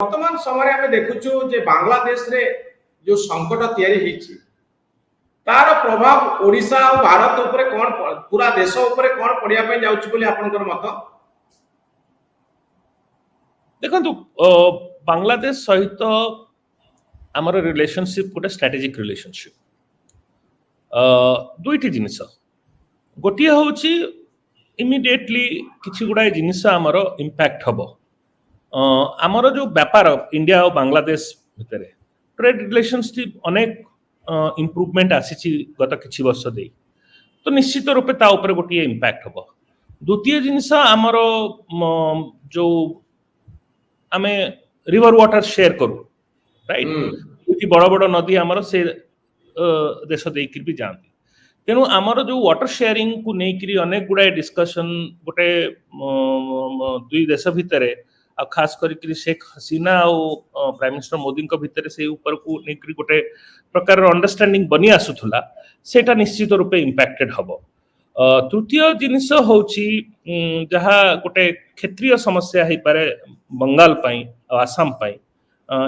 वर्तमान समय आम देखुचु जे बांग्लादेश रे जो संकट तैयारी होईची तार प्रभाव ओडिशा और भारत उपरे कोन पूरा देश उपरे कोन पड़िया पे जाउची बोली आपनकर मत देखंतु बांग्लादेश सहित आमर रिलेशनशिप गोटे स्ट्रेटेजिक रिलेशनशिप दुईटी जिनिस गोटे होची इमिडिएटली किछि गुडाय जिनिस आमर इंपैक्ट हबो आमर जो व्यापार इंडिया और बांग्लादेश भितर ट्रेड रिलेशनशिप अनेक इम्प्रूवमेंट आसी गत किछि वर्ष दे तो निश्चित रूपे ता ऊपर गोटे इंपैक्ट हबो। द्वितीय जिनिस आमर जो आमे रिवर वाटर शेयर करू राइट बड़ बड़ नदी आमर से देश देकर भी जानती तेणु आमर जो वाटर शेयरिंग को लेकर अनेक गुड़ाए डिस्कशन गोटे दुई देश भितर आ खास करके शेख हसीना और प्राइम मिनिस्टर मोदी भितर से ऊपर को लेकर गोटे प्रकार अंडरस्टैंडिंग बनी आसुला सेटा निश्चित रूपे इंपैक्टेड हबो। तृतीय जिनिस होची जहा गोटे क्षेत्रीय समस्या है पारे बंगाल पाई आसाम पाई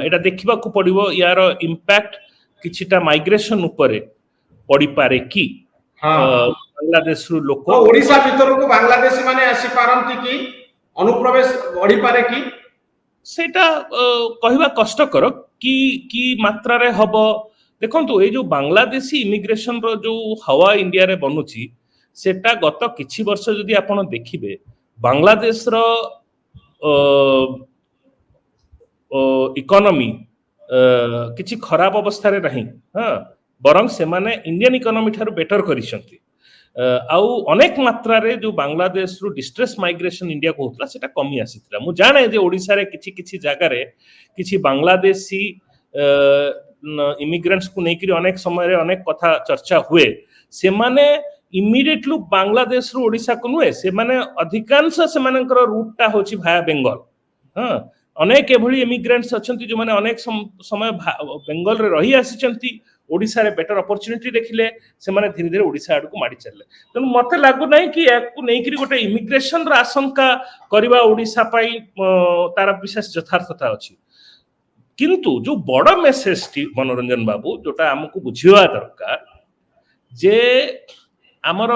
एटा देखिबा को पड़िबो यार इंपैक्ट किछिटा माइग्रेशन ऊपर पड़ी पारे कि बांग्लादेश रु लोक ओडिशा भीतर को बांग्लादेशी माने आसी पारंती कि अनुप्रवेश बढ़ी पारे कि सेटा कहबा कष्टकर कि मात्रा रे हबो। देखंतु ए जो बांग्लादेशी इमिग्रेशन रो जो हवा इंडिया रे बनुची सेटा गत किछि वर्ष जदि आपण देखिबे बांग्लादेश रो इकोनॉमी किछि खराब अवस्था रे नहीं हां बरं से माने इंडियन इकोनॉमी थारु बेटर करिसंती आउ अनेक मात्रा रे जो बांग्लादेश रु डिस्ट्रेस माइग्रेशन इंडिया को होतला सेटा कमी आसीतला। मु जाने जे ओडिसा रे किछि किछि जागा रे किछि बांग्लादेशी इमिग्रेंट्स को नेकिरी अनेक समय रे अनेक कथा चर्चा हुए से माने इमिडिएटली बांग्लादेश रु ओडिसा को नुए से माने अधिकांश से मानकर रूट टा होची भाया बेंगल हां अनेक एभली इमिग्रेंट्स अछंती जो माने अनेक समय बेंगल रे रही आसीचंती ओडिसा रे बेटर अपॉर्चुनिटी देखिले से माने धीरे धीरे ओडिसा आड़ को माडी चलले तन मते लागु नै कि याकू नै कि गोटे इमिग्रेशन रा आशंका करबा ओडिसा पाई तार विशेष यथार्थता अछि किंतु जो बड़ मेसेज टी मनोरंजन बाबू जोटा हमकु बुझिवा दरकार जे हमर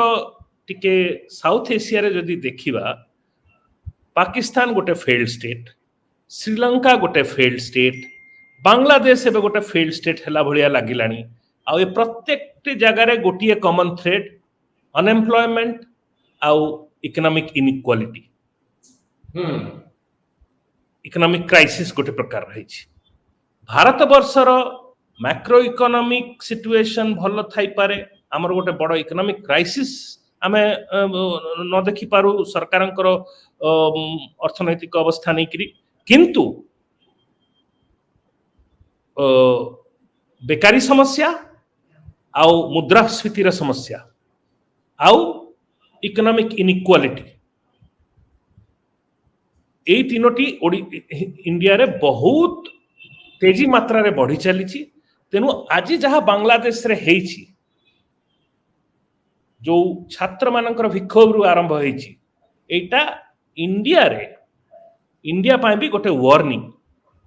टिके साउथ एशिया रे जदी देखिबा पाकिस्तान गोटे फेल्ड स्टेट श्रीलंका गोटे फेल्ड स्टेट बांग्लादेश एबे गोटे फेल्ड स्टेट हला भलिया लागिलानी आ ए प्रत्येक जगह रे गोटिए कॉमन थ्रेड अनएम्प्लॉयमेंट आउ इकोनॉमिक इनइक्वालिटी इकोनॉमिक क्राइसिस गोटे प्रकार रही भारत वर्षर मैक्रो इकोनॉमिक सिचुएशन भल थाई पारे हमर गोटे बड़ इकोनॉमिक क्राइसिस आमे न देखि पारू सरकारंकर अर्थनैतिक अवस्था नै करी किंतु बेकारी समस्या आउ मुद्रास्फीतिर समस्या आउ इकोनॉमिक इनइक्वालिटी ए तीनोटी इंडिया रे बहुत तेजी मात्रा रे बढ़ी चली तेनु आज जहाँ बांग्लादेश रे हेइची जो छात्र मानकर विक्षोभ रु आरंभ हेइची एटा इंडिया रे इंडिया पाई भी गोटे वार्निंग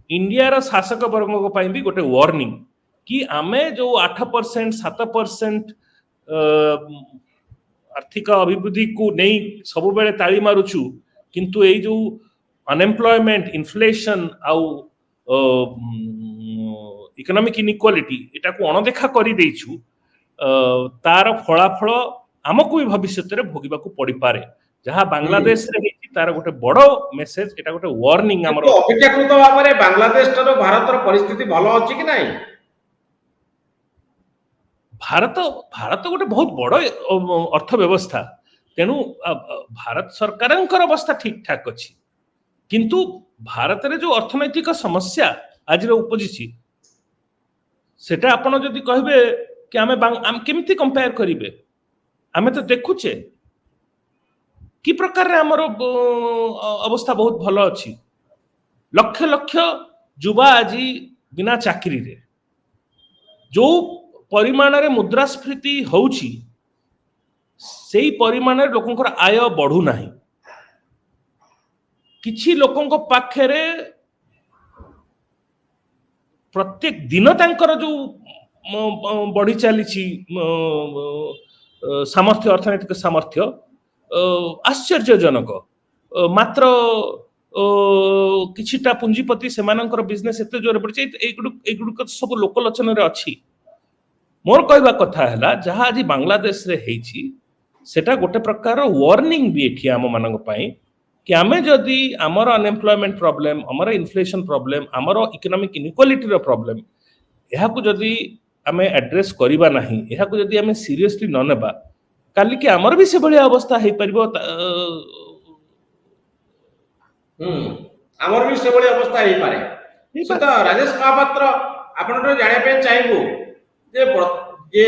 इंडिया रा शासक वर्ग को पाई भी गोटे वार्निंग कि आमे जो 8% 7% आर्थिक अभिवृद्धि को नहीं सब बेले ताली मारुछु किंतु ए जो अनएम्प्लॉयमेंट इन्फ्लेशन आउ इकोनॉमिक इनइक्वालिटी एटा को अणदेखा करि देइछु तार फलाफल हमकु भी भविष्य रे भोगिबा को पड़ी पारे जहाँ बांग्लादेश रे तार गोटे बड़ मेसेज एटा गोटे वार्निंग हमर अपेक्षाकृत भाव में बांग्लादेश रो भारत रो परिस्थिति भलो अछि कि नाही भारत गोटे बहुत बड़ अर्थव्यवस्था तेणु भारत सरकारंकर अवस्था ठीक ठाक अछि किंतु भारत रे जो अर्थनैतिक समस्या आज रे उपजिछि सेटा आपण जदि कहबे कि आम केमिति कंपेयर करिवे आमे तो देखुचे कि प्रकार रे हमर अवस्था बहुत भलो अछि लक्ष लक्ष युवा आज बिना चाकरी रे जो परिमाण रे मुद्रास्फीति होउछि सेही परिमाण रे लोकंकर आय बढ़ू नाही किछि लोकंक पाखरे प्रत्येक दिन तांकर जो बढ़ी चली सामर्थ्य अर्थनैतिक सामर्थ्य आश्चर्यजनक मात्र किछिटा पुंजीपति सेमानंकर बिजनेस एते जोर बढ़ी एगुड़ सब लोकलोचन रे अछि मोर कहवा कथा है जहाँ आज बांग्लादेश रे हेछि सेटा गोटे प्रकार वार्निंग भी एठी आम मानक पई कि आमे जदि आमर अनएम्प्लॉयमेंट प्रॉब्लम आमर इन्फ्लेशन प्रॉब्लम आमर इकोनॉमिक इनइक्वालिटी रो प्रॉब्लम एहाकु जदि आमे एड्रेस करिबा नाही एहाकु जदि आमे सीरियसली न नेबा काली कि आमर भी से भली अवस्था हे परिबो आमर भी से भली अवस्था हे पारे से तो राजेश महापात्र आपण तो जाने पे चाहबो जे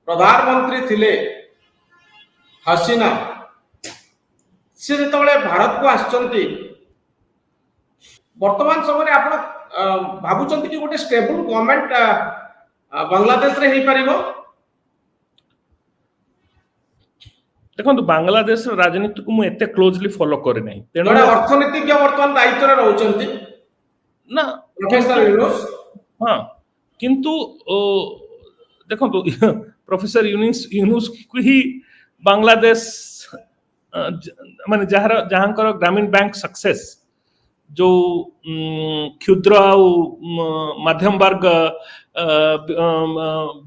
प्रधानमंत्री थिले हसीना से जेतबेले भारत को आछंती वर्तमान समय आपण भाबुचंती कि गोटे स्टेबल गवर्नमेंट बांग्लादेश रे हे परिबो देखो बांग्लादेश राजनीति को मुझे क्लोजली फॉलो करे नहीं तेणु अर्थनीतिज्ञ वर्तमान दायित्व रे रहउचंती ना प्रोफेसर यूनुस हाँ किंतु देखो प्रोफेसर यूनुस को ही बांग्लादेश माने जहां ग्रामीण बैंक सक्सेस जो क्षुद्र मध्यम वर्ग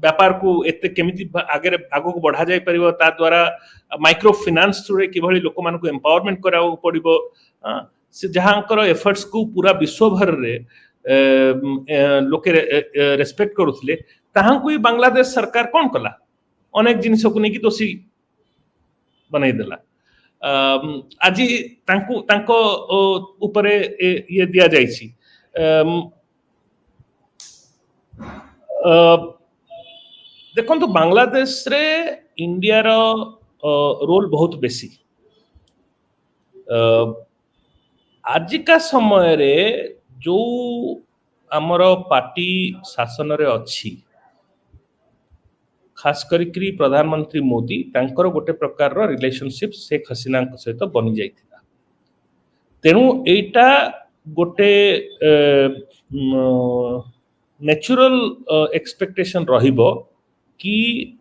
व्यापार को एते केमिति आगे आगो को बढ़ा जाय परिबो ता द्वारा माइक्रो फाइनेंस थ्रू कि भली लोक मान को एम्पावरमेंट कराओ पड़िबो से जहां एफर्ट्स को पूरा विश्व भर रे लोके रेस्पेक्ट करूथिले ताहां को बांग्लादेश सरकार कोन कला अनेक जिनिस को नेकी दोषी बनाई देला आज तांको ऊपरे ये दिया जाइछि देखो तो बांग्लादेश रे इंडिया रो रोल बहुत बेसी आजिका समय रे जो आमर पार्टी शासन रे अछि खास करी प्रधानमंत्री मोदी तांकर गोटे प्रकार रो रिलेशनशिप शेख हसीना सहित बनी जाइथिला तेणु एटा गोटे नेचुरल एक्सपेक्टेशन रहिबो कि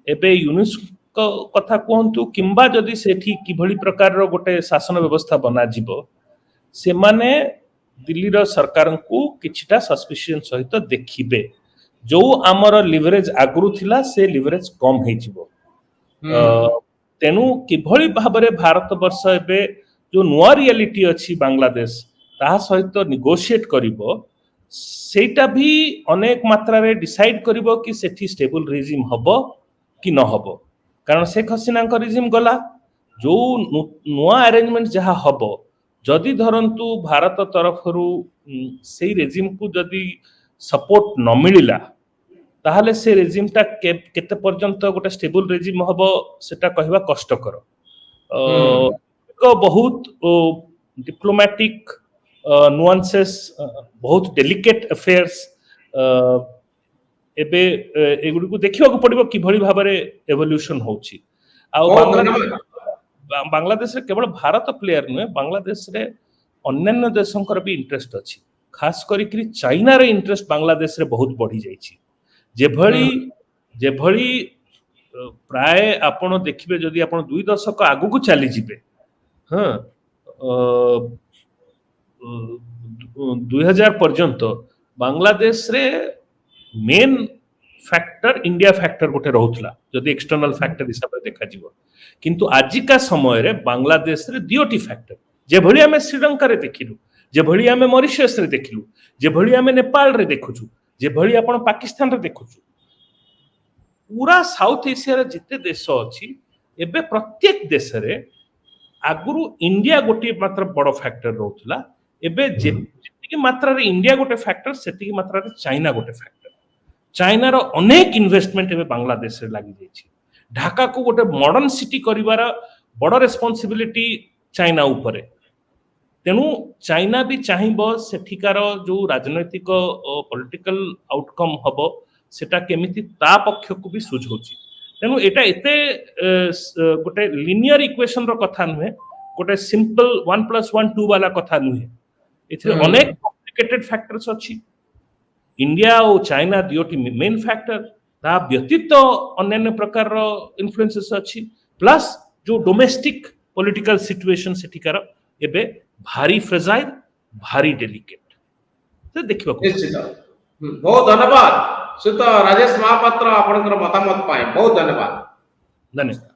एबे यूनुस कथा कहंतु किंबा जदि सेठी किभली प्रकार रो गोटे शासन व्यवस्था बना जिवो से माने दिल्ली रो सरकार को किछटा सस्पिशन सहित देखिबे जो आमर लिवरेज आगुरु थिला से लिवरेज कम हे जिवो तेनु किभली भाबरे भारत वर्ष एबे जो नुआ रियलिटी अछि बांग्लादेश ता सहित नेगोशिएट करिवो सेटा भी अनेक मात्रा रे डिसाइड करिवो कि सेठी स्टेबल रेजिम हबो कि न हबो कारण शेख हसीना का रेजिम गला जो नुआ अरेंजमेंट जहा हबो जदि धरंतु भारत तरफरु सेई रेजिम को जदि सपोर्ट न मिलिला ताहले से रेजिम ता केते पर्यंत गोटे स्टेबल रेजिम हबो सेटा कहबा कष्टकर बहुत डिप्लोमेटिक नुआंसेस बहुत डेलिकेट अफेयर्स एबे एगुडी को देखिबा को पड़िबो कि भली भाबरे एवोल्यूशन होछि आ बांग्लादेश रे केवल भारत प्लेयर नुहे बांग्लादेश रे अन्य देशंकर भी इंटरेस्ट अछि खास करी चाइना रे इंटरेस्ट बांग्लादेश रे बहुत बढ़ी जाइछि जे भली प्राय आपण देखिबे जदि आपण 2 दशक आगु को चली जिबे हां 2000 पर्यंत बांग्लादेश रे मेन फैक्टर इंडिया फैक्टर गोटे रहउथला जदि एक्सटर्नल फैक्टर हिसाब रे देखा जिवो किंतु आजिका समय रे बांग्लादेश रे दियोटी फैक्टर जे भली हमें श्रीलंका रे देखिलु जे भली हमें मॉरिशस रे देखिलु जे भली हमें नेपाल रे देखुछु जे भली आपण पाकिस्तान रे देखुछु पूरा साउथ एशिया रे जिते देश अछि एबे प्रत्येक देश रे आगुरु इंडिया गोटे मात्र बड़ फैक्टर रहउथला एबे जेतिकी मात्रा रे इंडिया गोटे फैक्टर सेतिकी मात्रा रे चाइना गोटे फैक्टर चाइना रो अनेक इन्वेस्टमेंट एबे बांग्लादेश रे लागि जाइछि ढाका को गोटे मॉडर्न सिटी करिवार बड़ रेस्पोंसिबिलिटी चाइना ऊपरे तेणु चाइना भी चाहिबो सेठिकार जो राजनैतिक पॉलिटिकल आउटकम हबो सेटा केमिति ता पक्ष को भी सुझौछि तेणु एटा एते गोटे लिनियर इक्वेशन रो कथा नुहे गोटे सिंपल 1+1 2 वाला कथा नुहे एथिरे अनेक कॉम्प्लिकेटेड फैक्टर्स अछि इंडिया और चाइना दुटी मेन फैक्टर ता व्यतीत अन्य प्रकार इन्फ्लुएंसेस अच्छी प्लस जो डोमेस्टिक पॉलिटिकल सिचुएशन सेठिकार एबे भारी फ्रेजाइल भारी डेलिकेट से देखिबा निश्चित बहुत धन्यवाद श्रीयुत राजेश महापात्र आपनकर मतामत पाए बहुत धन्यवाद धन्यवाद।